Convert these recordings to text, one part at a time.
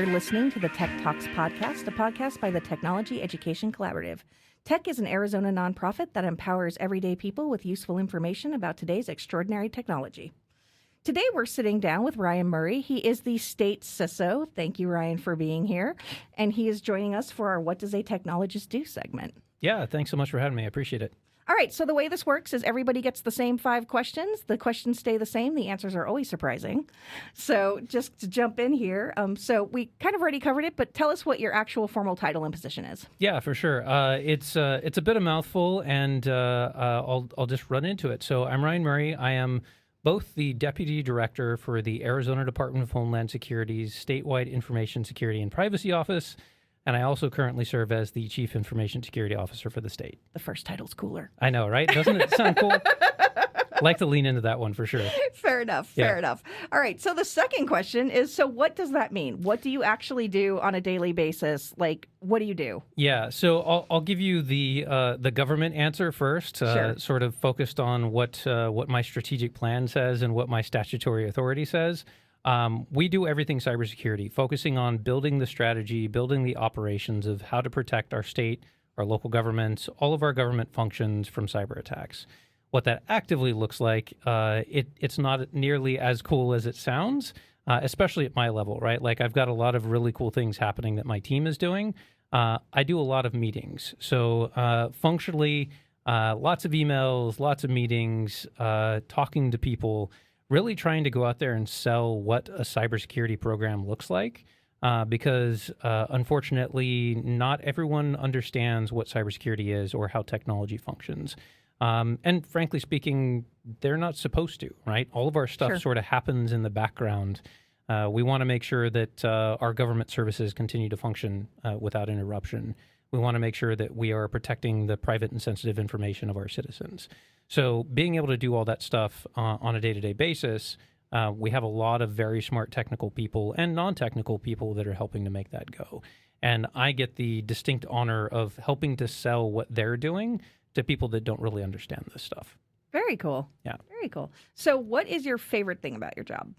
You're listening to the Tech Talks podcast, a podcast by the Technology Education Collaborative. TEC is an Arizona nonprofit that empowers everyday people with useful information about today's extraordinary technology. Today, we're sitting down with Ryan Murray. He is the State CISO. Thank you, Ryan, for being here. And he is joining us for our What Does a Technologist Do segment. Yeah, thanks so much for having me. I appreciate it. All right, so the way this works is everybody gets the same 5 questions. The questions stay the same. The answers are always surprising. So just to jump in here, so we kind of already covered it, but tell us what your actual formal title and position is. Yeah, for sure. It's a bit of a mouthful, and I'll just run into it. So I'm Ryan Murray. I am both the Deputy Director for the Arizona Department of Homeland Security's Statewide Information Security and Privacy Office, and I also currently serve as the Chief Information Security Officer for the state. The first title's cooler. I know, right? Doesn't it sound cool? Like to lean into that one for sure. Fair enough. All right. So the second question is, so what does that mean? What do you actually do on a daily basis? Like, what do you do? Yeah. So I'll give you the government answer first, Sure. sort of focused on what my strategic plan says and what my statutory authority says. We do everything cybersecurity, focusing on building the strategy, building the operations of how to protect our state, our local governments, all of our government functions from cyber attacks. What that actively looks like, it's not nearly as cool as it sounds, especially at my level, right? Like I've got a lot of really cool things happening that my team is doing. I do a lot of meetings. So functionally, lots of emails, lots of meetings, talking to people, really trying to go out there and sell what a cybersecurity program looks like, because unfortunately, not everyone understands what cybersecurity is or how technology functions. And frankly speaking, they're not supposed to, right? All of our stuff Sure. sort of happens in the background. We want to make sure that our government services continue to function without interruption. We want to make sure that we are protecting the private and sensitive information of our citizens. So being able to do all that stuff on a day-to-day basis, we have a lot of very smart technical people and non-technical people that are helping to make that go. And I get the distinct honor of helping to sell what they're doing to people that don't really understand this stuff. Very cool. Yeah. Very cool. So what is your favorite thing about your job?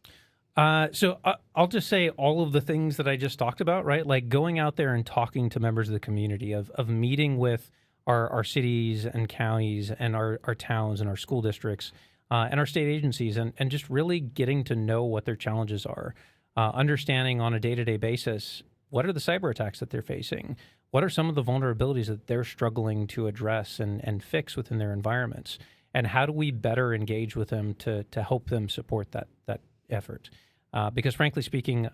So I'll just say all of the things that I just talked about, right? Like going out there and talking to members of the community, of meeting with our cities and counties and our towns and our school districts and our state agencies, and just really getting to know what their challenges are, understanding on a day-to-day basis, what are the cyber attacks that they're facing? What are some of the vulnerabilities that they're struggling to address and fix within their environments? And how do we better engage with them to help them support that effort? Because frankly speaking,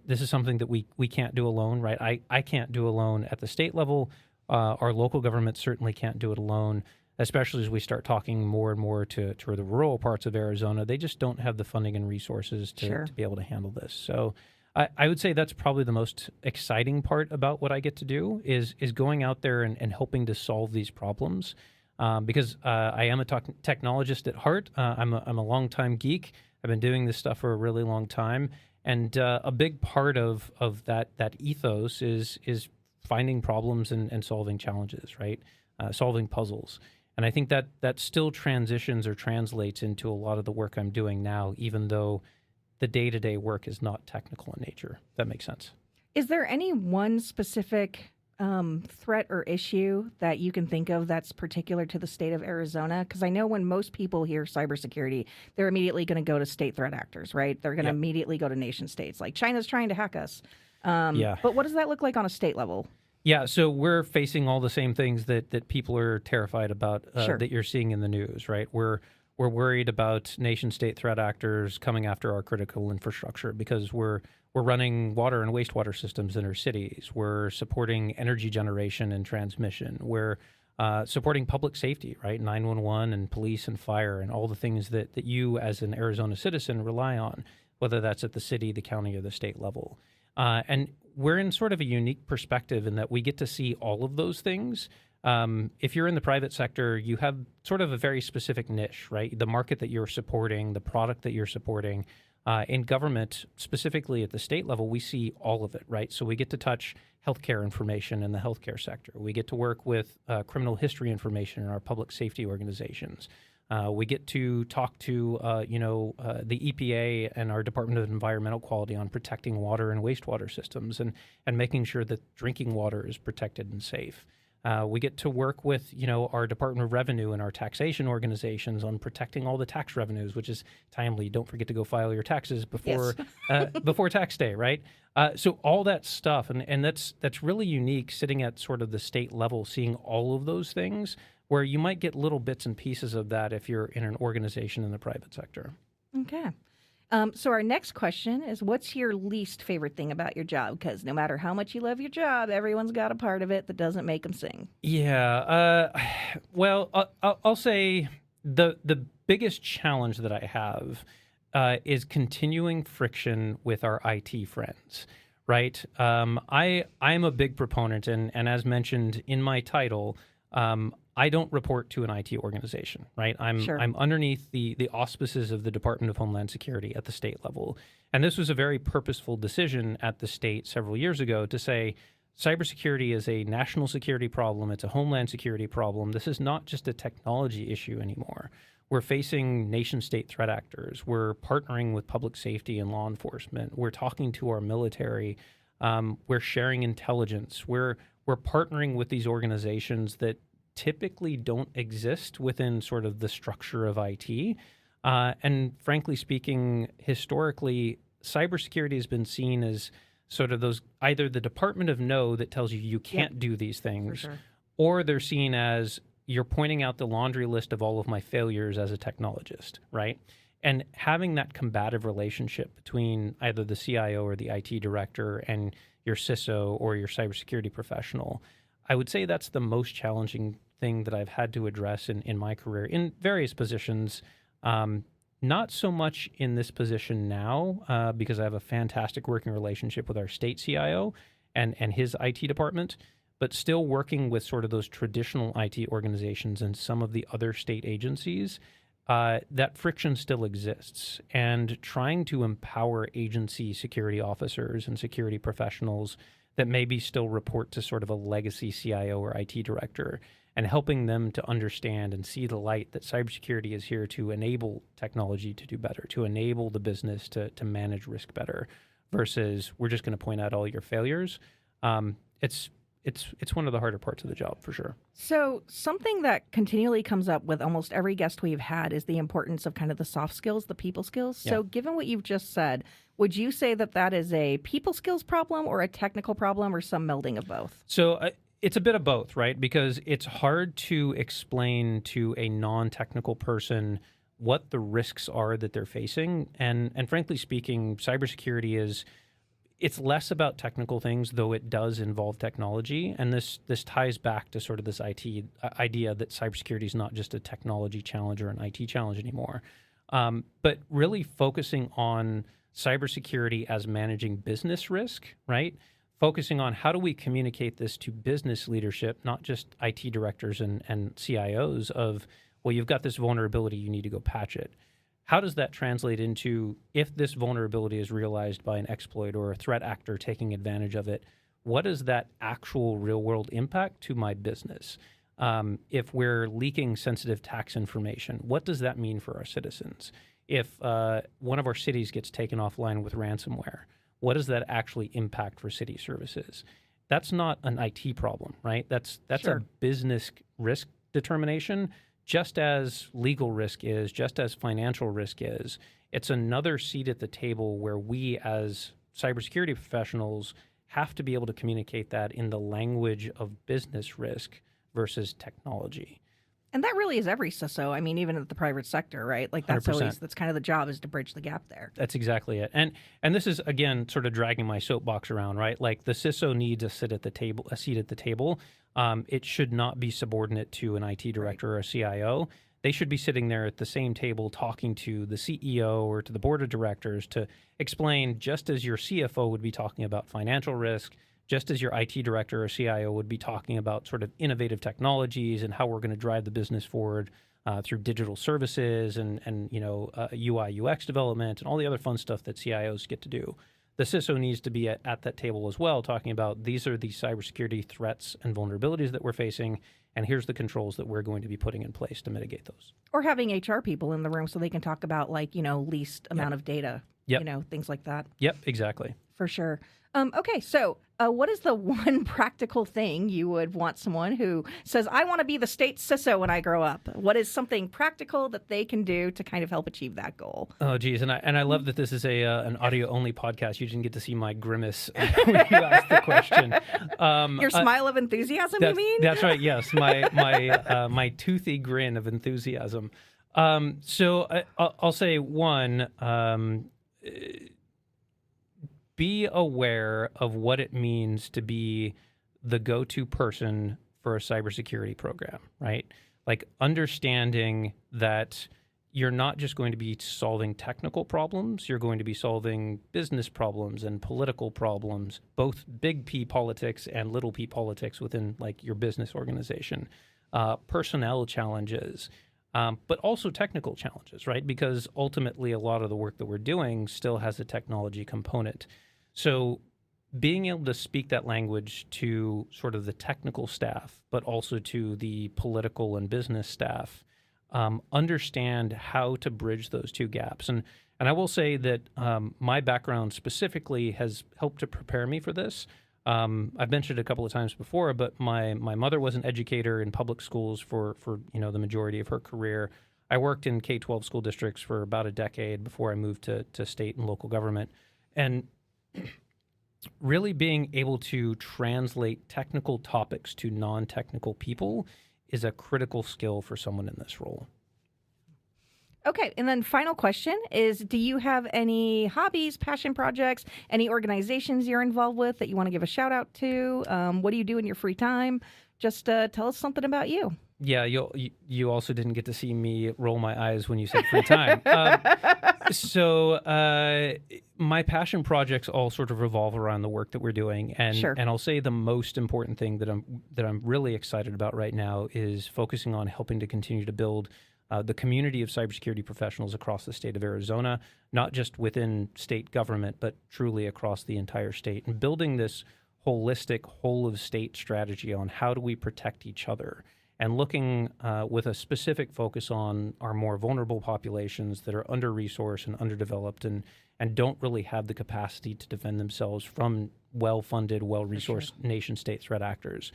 this is something that we can't do alone, right? I can't do alone at the state level. Our local government certainly can't do it alone, especially as we start talking more and more to the rural parts of Arizona. They just don't have the funding and resources to be able to handle this. So I would say that's probably the most exciting part about what I get to do is going out there and helping to solve these problems. Because I am a technologist at heart. I'm a longtime geek. I've been doing this stuff for a really long time. And a big part of that ethos is finding problems and solving challenges, right? Solving puzzles. And I think that still transitions or translates into a lot of the work I'm doing now, even though the day-to-day work is not technical in nature. That makes sense. Is there any one specific threat or issue that you can think of that's particular to the state of Arizona? Because I know when most people hear cybersecurity, they're immediately going to go to state threat actors, right? They're going to immediately go to nation states, like China's trying to hack us. But what does that look like on a state level? Yeah, so we're facing all the same things that people are terrified about that you're seeing in the news, right? We're worried about nation-state threat actors coming after our critical infrastructure because we're running water and wastewater systems in our cities. We're supporting energy generation and transmission. We're supporting public safety, right? 911 and police and fire and all the things that you as an Arizona citizen rely on, whether that's at the city, the county, or the state level. And we're in sort of a unique perspective in that we get to see all of those things. If you're in the private sector, you have sort of a very specific niche, right? The market that you're supporting, the product that you're supporting. In government, specifically at the state level, we see all of it, right? So we get to touch healthcare information in the healthcare sector. We get to work with criminal history information in our public safety organizations. We get to talk to, the EPA and our Department of Environmental Quality on protecting water and wastewater systems and making sure that drinking water is protected and safe. We get to work with, our Department of Revenue and our taxation organizations on protecting all the tax revenues, which is timely. Don't forget to go file your taxes before before tax day, right? So all that stuff, and that's really unique sitting at sort of the state level, seeing all of those things, where you might get little bits and pieces of that if you're in an organization in the private sector. Okay. So our next question is, what's your least favorite thing about your job? Because no matter how much you love your job, everyone's got a part of it that doesn't make them sing. Yeah. Well, I'll say the biggest challenge that I have is continuing friction with our IT friends, right? I'm a big proponent, and as mentioned in my title, I don't report to an IT organization, right? I'm underneath the auspices of the Department of Homeland Security at the state level. And this was a very purposeful decision at the state several years ago to say cybersecurity is a national security problem. It's a homeland security problem. This is not just a technology issue anymore. We're facing nation-state threat actors. We're partnering with public safety and law enforcement. We're talking to our military. We're sharing intelligence. We're partnering with these organizations that typically don't exist within sort of the structure of IT. And frankly speaking, historically, cybersecurity has been seen as sort of those, either the Department of No that tells you can't do these things, or they're seen as you're pointing out the laundry list of all of my failures as a technologist, right? And having that combative relationship between either the CIO or the IT director and your CISO or your cybersecurity professional, I would say that's the most challenging thing that I've had to address in my career in various positions. Not so much in this position now because I have a fantastic working relationship with our state CIO and his IT department, but still working with sort of those traditional IT organizations and some of the other state agencies, that friction still exists. And trying to empower agency security officers and security professionals that maybe still report to sort of a legacy CIO or IT director, and helping them to understand and see the light that cybersecurity is here to enable technology to do better, to enable the business to manage risk better, versus we're just going to point out all your failures. It's one of the harder parts of the job for sure. So something that continually comes up with almost every guest we've had is the importance of kind of the soft skills, the people skills. Yeah. So given what you've just said, would you say that that is a people skills problem or a technical problem or some melding of both? So it's a bit of both, right? Because it's hard to explain to a non-technical person what the risks are that they're facing. And frankly speaking, cybersecurity it's less about technical things, though it does involve technology. And this ties back to sort of this IT idea that cybersecurity is not just a technology challenge or an IT challenge anymore, but really focusing on cybersecurity as managing business risk, right? Focusing on how do we communicate this to business leadership, not just IT directors and CIOs of, well, you've got this vulnerability, you need to go patch it. How does that translate into, if this vulnerability is realized by an exploit or a threat actor taking advantage of it, what is that actual real-world impact to my business? If we're leaking sensitive tax information, what does that mean for our citizens? If one of our cities gets taken offline with ransomware, what does that actually impact for city services? That's not an IT problem, right? That's a business risk determination. Just as legal risk is, just as financial risk is, it's another seat at the table where we as cybersecurity professionals have to be able to communicate that in the language of business risk versus technology. And that really is every CISO. I mean, even at the private sector, right? Like that's 100%. That's kind of the job, is to bridge the gap there. That's exactly it. And this is, again, sort of dragging my soapbox around, right? Like the CISO needs a seat at the table. It should not be subordinate to an IT director or a CIO. They should be sitting there at the same table talking to the CEO or to the board of directors to explain, just as your CFO would be talking about financial risk, just as your IT director or CIO would be talking about sort of innovative technologies and how we're going to drive the business forward through digital services and UI UX development and all the other fun stuff that CIOs get to do. the CISO needs to be at that table as well, talking about these are the cybersecurity threats and vulnerabilities that we're facing, and here's the controls that we're going to be putting in place to mitigate those. Or having HR people in the room so they can talk about least amount of data, things like that. Yep, exactly. For sure. Okay, so what is the one practical thing you would want someone who says, I want to be the state CISO when I grow up? What is something practical that they can do to kind of help achieve that goal? Oh, geez. And I love that this is an audio-only podcast. You didn't get to see my grimace when you asked the question. Your smile of enthusiasm, you mean? That's right, yes. My toothy grin of enthusiasm. So I'll say one, be aware of what it means to be the go-to person for a cybersecurity program, right? Like understanding that you're not just going to be solving technical problems, you're going to be solving business problems and political problems, both big P politics and little p politics within like your business organization, personnel challenges, but also technical challenges, right? Because ultimately a lot of the work that we're doing still has a technology component. So being able to speak that language to sort of the technical staff, but also to the political and business staff, understand how to bridge those two gaps. And I will say that my background specifically has helped to prepare me for this. I've mentioned it a couple of times before, but my mother was an educator in public schools for the majority of her career. I worked in K-12 school districts for about a decade before I moved to state and local government. And really being able to translate technical topics to non-technical people is a critical skill for someone in this role. Okay, and then final question is, do you have any hobbies, passion projects, any organizations you're involved with that you want to give a shout out to? What do you do in your free time? Just tell us something about you. Yeah, you also didn't get to see me roll my eyes when you said free time. So my passion projects all sort of revolve around the work that we're doing, and Sure. and I'll say the most important thing that I'm really excited about right now is focusing on helping to continue to build the community of cybersecurity professionals across the state of Arizona, not just within state government, but truly across the entire state, and building this holistic whole of state strategy on how do we protect each other. And looking with a specific focus on our more vulnerable populations that are under-resourced and underdeveloped and don't really have the capacity to defend themselves from well-funded, well-resourced nation-state threat actors.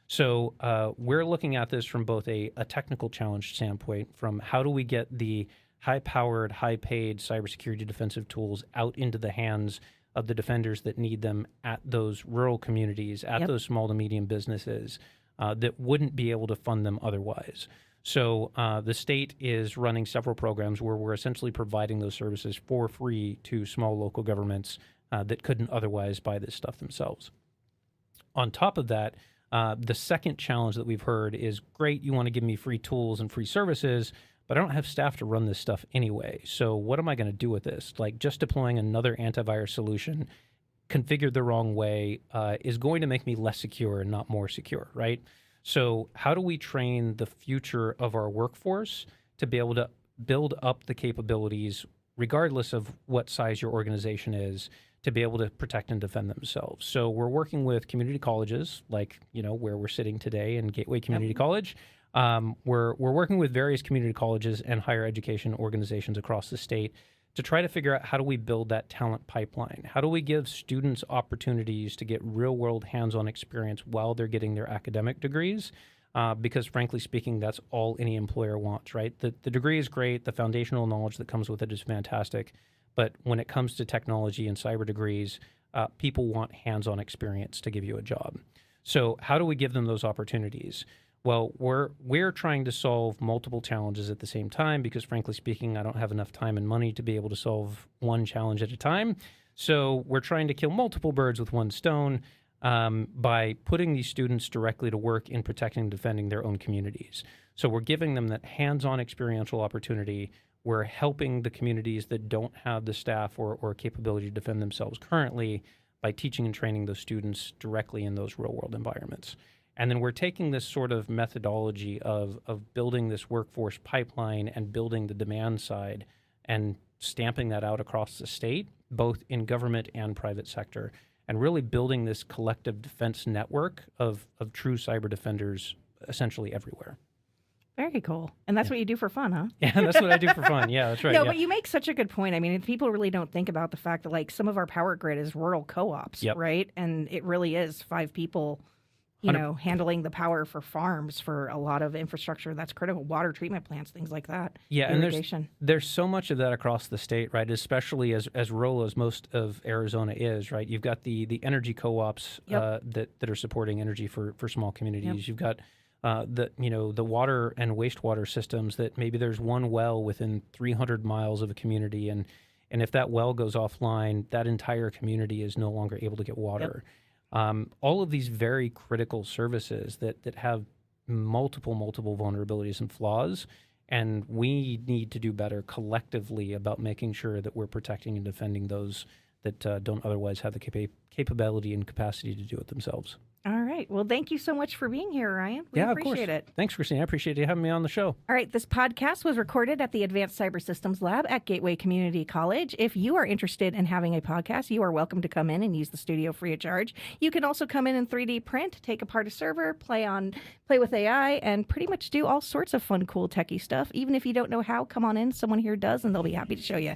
So we're looking at this from both a technical challenge standpoint, from how do we get the high-powered, high-paid cybersecurity defensive tools out into the hands of the defenders that need them at those rural communities, at those small to medium businesses, that wouldn't be able to fund them otherwise. So the state is running several programs where we're essentially providing those services for free to small local governments that couldn't otherwise buy this stuff themselves. On top of that, the second challenge that we've heard is, great, you want to give me free tools and free services, but I don't have staff to run this stuff anyway. So what am I going to do with this? Like, just deploying another antivirus solution configured the wrong way is going to make me less secure and not more secure, right? So how do we train the future of our workforce to be able to build up the capabilities, regardless of what size your organization is, to be able to protect and defend themselves? So we're working with community colleges, like where we're sitting today in Gateway Community College. We're working with various community colleges and higher education organizations across the state to try to figure out how do we build that talent pipeline? How do we give students opportunities to get real-world hands-on experience while they're getting their academic degrees? Because frankly speaking, that's all any employer wants, right? The degree is great. The foundational knowledge that comes with it is fantastic. But when it comes to technology and cyber degrees, people want hands-on experience to give you a job. So how do we give them those opportunities? Well, we're trying to solve multiple challenges at the same time because, frankly speaking, I don't have enough time and money to be able to solve one challenge at a time. So we're trying to kill multiple birds with one stone by putting these students directly to work in protecting and defending their own communities. So we're giving them that hands-on experiential opportunity. We're helping the communities that don't have the staff or capability to defend themselves currently by teaching and training those students directly in those real-world environments. And then we're taking this sort of methodology of building this workforce pipeline and building the demand side and stamping that out across the state, both in government and private sector, and really building this collective defense network of true cyber defenders essentially everywhere. Very cool. And that's what you do for fun, huh? Yeah, that's what I do for fun. Yeah, that's right. No, yeah. but you make such a good point. I mean, people really don't think about the fact that, like, some of our power grid is rural co-ops, Yep. right? And it really is 5 people, you know, handling the power for farms for a lot of infrastructure that's critical, water treatment plants, things like that. Yeah, irrigation. and there's so much of that across the state, right? Especially as rural as most of Arizona is, right? You've got the energy co-ops Yep. that are supporting energy for small communities. Yep. You've got the water and wastewater systems that maybe there's one well within 300 miles of a community, and if that well goes offline, that entire community is no longer able to get water. Yep. All of these very critical services that have multiple vulnerabilities and flaws, and we need to do better collectively about making sure that we're protecting and defending those that don't otherwise have the capability and capacity to do it themselves. All right. Well, thank you so much for being here, Ryan. We appreciate it. Thanks, Christine. I appreciate you having me on the show. All right. This podcast was recorded at the Advanced Cyber Systems Lab at Gateway Community College. If you are interested in having a podcast, you are welcome to come in and use the studio free of charge. You can also come in 3D print, take apart a server, play with AI, and pretty much do all sorts of fun, cool, techie stuff. Even if you don't know how, come on in. Someone here does, and they'll be happy to show you.